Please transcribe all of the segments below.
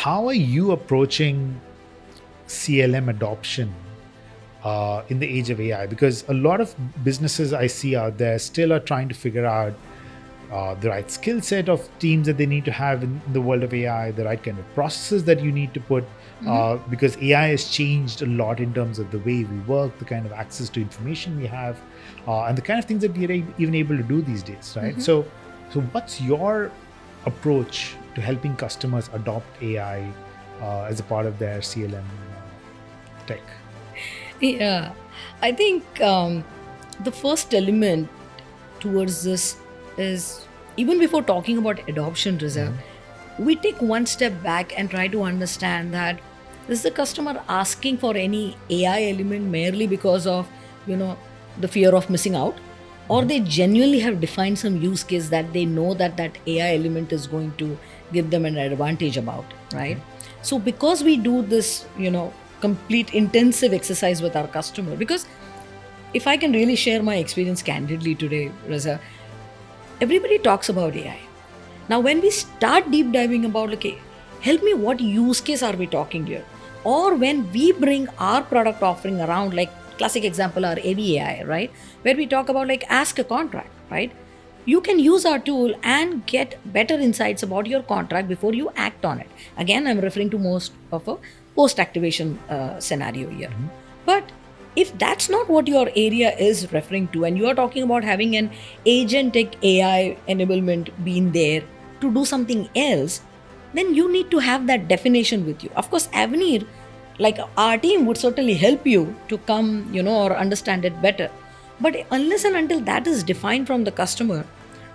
how are you approaching CLM adoption in the age of AI? Because a lot of businesses I see out there still are trying to figure out the right skill set of teams that they need to have in the world of AI, the right kind of processes that you need to put, because AI has changed a lot in terms of the way we work, the kind of access to information we have, and the kind of things that we are even able to do these days, right? So what's your approach to helping customers adopt AI as a part of their CLM tech? Yeah, I think the first element towards this is, even before talking about adoption, Reza, we take one step back and try to understand that is the customer asking for any AI element merely because of, the fear of missing out, or they genuinely have defined some use case that they know that AI element is going to give them an advantage about, right? So because we do this, complete intensive exercise with our customer, because if I can really share my experience candidly today, Reza, everybody talks about AI. Now, when we start deep diving about, okay, help me, what use case are we talking here? Or when we bring our product offering around, like classic example, our AVAI, right? Where we talk about like ask a contract, right? You can use our tool and get better insights about your contract before you act on it. Again, I'm referring to most of a post-activation scenario here. But if that's not what your area is referring to, and you are talking about having an agentic AI enablement being there to do something else, then you need to have that definition with you. Of course, Aavenir, like our team, would certainly help you to come, or understand it better. But unless and until that is defined from the customer,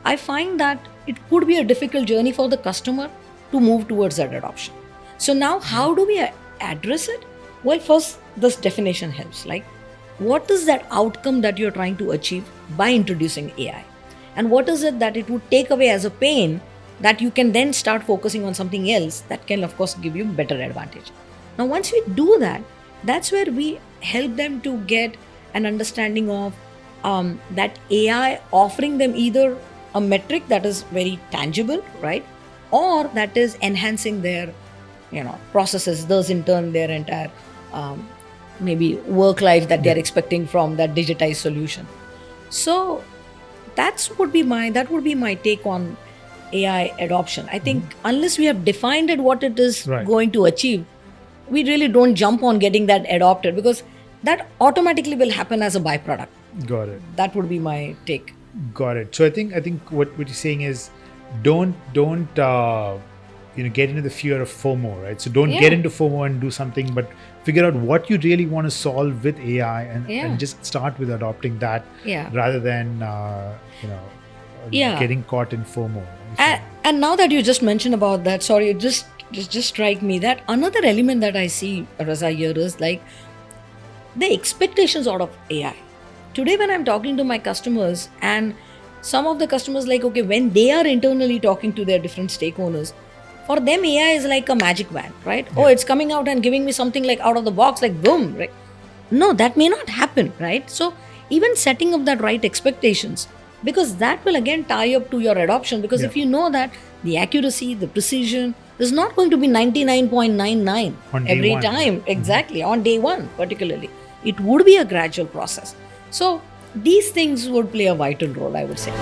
I find that it could be a difficult journey for the customer to move towards that adoption. So now, how do we address it? Well, first, this definition helps. Like, what is that outcome that you're trying to achieve by introducing AI? And what is it that it would take away as a pain that you can then start focusing on something else that can, of course, give you better advantage? Now, once we do that, that's where we help them to get an understanding of that AI offering them either a metric that is very tangible, right? Or that is enhancing their processes, thus in turn their entire maybe work life that they're expecting from that digitized solution. So that would be my take on AI adoption. I think unless we have defined it what it is going to achieve, we really don't jump on getting that adopted, because that automatically will happen as a byproduct. Got it. That would be my take. Got it. So I think what you're saying is don't get into the fear of FOMO, right? So don't get into FOMO and do something, but figure out what you really want to solve with AI and just start with adopting that rather than getting caught in FOMO. And now that you just mentioned about that, sorry, it just strike me that another element that I see, Reza, here is like the expectations out of AI. Today, when I'm talking to my customers, and some of the customers, like, okay, when they are internally talking to their different stakeholders, for them, AI is like a magic wand, right? Oh, it's coming out and giving me something like out of the box, like boom, right? No, that may not happen, right? So even setting up that right expectations, because that will again tie up to your adoption. Because if you know that the accuracy, the precision is not going to be 99.99 every time, exactly, on day one particularly. It would be a gradual process. So these things would play a vital role, I would say.